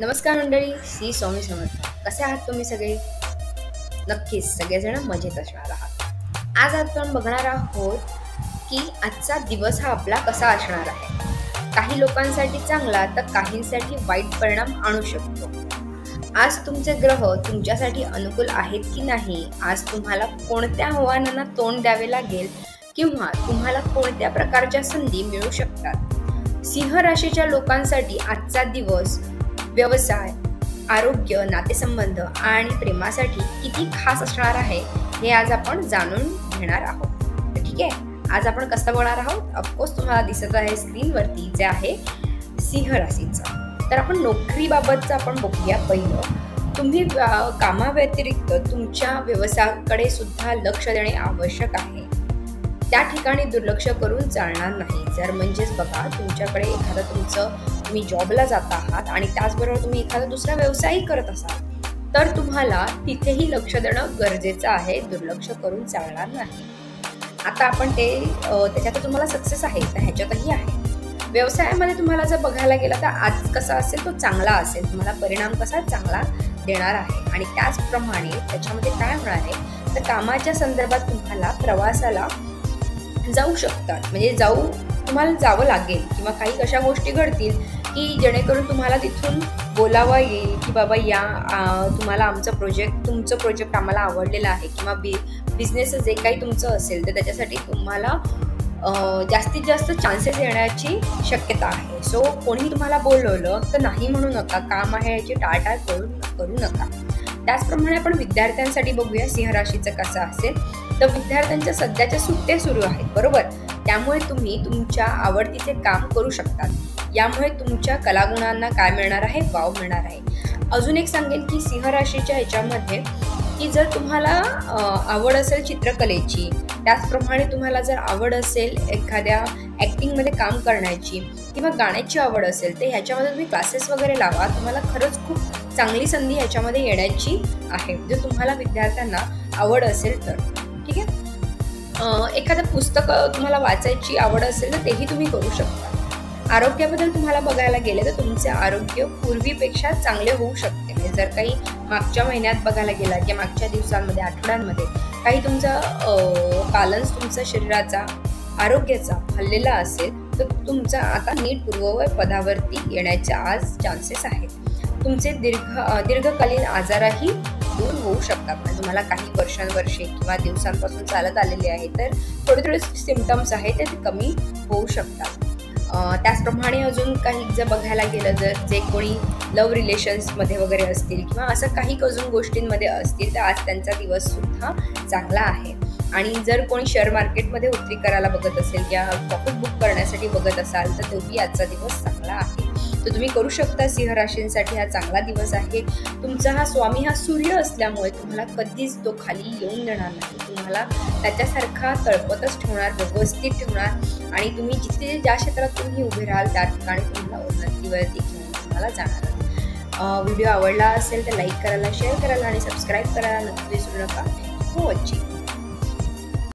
नमस्कार मंडळी, श्री स्वामी समर्थ. कसे आहात तुम्ही सगळे? नक्कीच सगळेजण मजेत असणार आहात. आज आपण बघणार आहोत की आजचा दिवस हा आपला कसा असणार आहे. काही लोकांसाठी चांगला तर काहींसाठी वाईट परिणाम आणू शकतो. आज तुमचे ग्रह तुमच्यासाठी अनुकूल आहेत की नाही, आज तुम्हाला कोणत्या आव्हानांना तोंड द्यावे लागेल किंवा तुम्हाला कोणत्या प्रकारच्या संधी मिळू शकतात. सिंह राशीच्या लोकांसाठी आजचा दिवस व्यवसाय, आरोग्य, नातेसंबंध आणि प्रेमासाठी किती खास असणार आहे हे आज आपण जाणून घेणार आहोत. तर ठीक आहे, आज आपण कसं बघणार आहोत. ऑफकोर्स तुम्हाला दिसत आहे स्क्रीनवरती जे आहे सिंह राशीचं. तर आपण नोकरीबाबतचं आपण बघूया. पहिलं, तुम्ही कामाव्यतिरिक्त तुमच्या व्यवसायाकडे सुद्धा लक्ष देणे आवश्यक आहे. त्या ठिकाणी दुर्लक्ष करून चालणार नाही. जर म्हणजेच बघा, तुमच्याकडे एखादं तुम्ही जॉबला जात आहात आणि त्याचबरोबर तुम्ही एखादा दुसरा व्यवसायही करत असाल तर तुम्हाला तिथेही लक्ष देणं गरजेचं आहे. दुर्लक्ष करून चालणार नाही. आता आपण त्याच्यात तुम्हाला सक्सेस आहे तर ह्याच्यातही आहे. व्यवसायामध्ये तुम्हाला जर बघायला गेला तर आज कसा असेल तो चांगला असेल. तुम्हाला परिणाम कसा चांगला देणार आहे. आणि त्याचप्रमाणे त्याच्यामध्ये काय होणार आहे तर कामाच्या संदर्भात तुम्हाला प्रवासाला जाऊ शकतात. म्हणजे तुम्हाला जावं लागेल किंवा काही अशा गोष्टी घडतील की जेणेकरून तुम्हाला तिथून बोलावं येईल की बाबा या तुम्हाला तुमचं प्रोजेक्ट आम्हाला आवडलेलं आहे किंवा बिझनेस जे काही तुमचं असेल तर त्याच्यासाठी तुम्हाला जास्तीत जास्त चान्सेस येण्याची शक्यता आहे. सो कोणी तुम्हाला बोलवलं तर नाही म्हणू नका. काम आहे याची टाळटाळ करू नका. त्याचप्रमाणे आपण विद्यार्थ्यांसाठी बघूया सिंह राशीचं कसं असेल. तर विद्यार्थ्यांच्या सध्याच्या सुट्ट्या सुरू आहेत, बरोबर. त्यामुळे तुम्ही तुमच्या आवडतीचे काम करू शकतात. यामुळे तुमच्या कलागुणांना काय मिळणार आहे, वाव मिळणार आहे. अजून एक सांगेल की सिंह राशीच्या ह्याच्यामध्ये की जर तुम्हाला आवड असेल चित्रकलेची, त्याचप्रमाणे तुम्हाला जर आवड असेल एखाद्या ॲक्टिंगमध्ये काम करण्याची किंवा गाण्याची आवड असेल तर ह्याच्यामध्ये तुम्ही क्लासेस वगैरे लावा. तुम्हाला खरंच खूप चांगली संधी ह्याच्यामध्ये येण्याची आहे जर तुम्हाला विद्यार्थ्यांना आवड असेल तर. ठीक आहे. एखादं पुस्तक तुम्हाला वाचायची आवड असेल तर तेही तुम्ही करू शकता. आरोग्याबद्दल तुम्हाला बघायला गेले तर तुमचे आरोग्य पूर्वीपेक्षा चांगले होऊ शकते. म्हणजे जर काही मागच्या महिन्यात बघायला गेला किंवा मागच्या दिवसांमध्ये, आठवड्यांमध्ये काही बॅलन्स तुमच्या शरीराचा, आरोग्याचा हल्लेला असेल तर तुमचा आता नीट पूर्ववय पदावरती येण्याचे आज चान्सेस आहेत. तुमचे दीर्घकालीन आजारही दूर होऊ शकतात. म्हणजे तुम्हाला काही वर्षांवर्षे किंवा दिवसांपासून चालत आलेले आहे तर थोडे सिम्पटम्स आहेत ते कमी होऊ शकतात. त्याचप्रमाणे अजून काही जर बघायला गेलं, जर जे कोणी लव्ह रिलेशन्समध्ये वगैरे असतील किंवा असं काही अजून गोष्टींमध्ये असतील तर आज त्यांचा दिवससुद्धा चांगला आहे. आणि जर कोणी शेअर मार्केटमध्ये उतरी करायला बघत असेल किंवा प्रॉफिट बुक करण्यासाठी बघत असाल तर तोही आजचा दिवस चांगला आहे. तर तुम्ही करू शकता. सिंह राशींसाठी हा चांगला दिवस आहे. तुमचा हा स्वामी हा सूर्य असल्यामुळे तुम्हाला कधीच तो खाली येऊन देणार नाही. तुम्हाला त्याच्यासारखा तळपतच ठेवणार, व्यवस्थित ठेवणार आणि तुम्ही जिथे ज्या क्षेत्रात तुम्ही उभे राहाल त्या ठिकाणी तुम्हाला उन्नतीवरती घेऊन तुम्हाला जाणार. व्हिडिओ आवडला असेल तर लाईक करायला, शेअर करायला आणि सबस्क्राईब करायला नक्की विसरू नका. हो, अच्छी.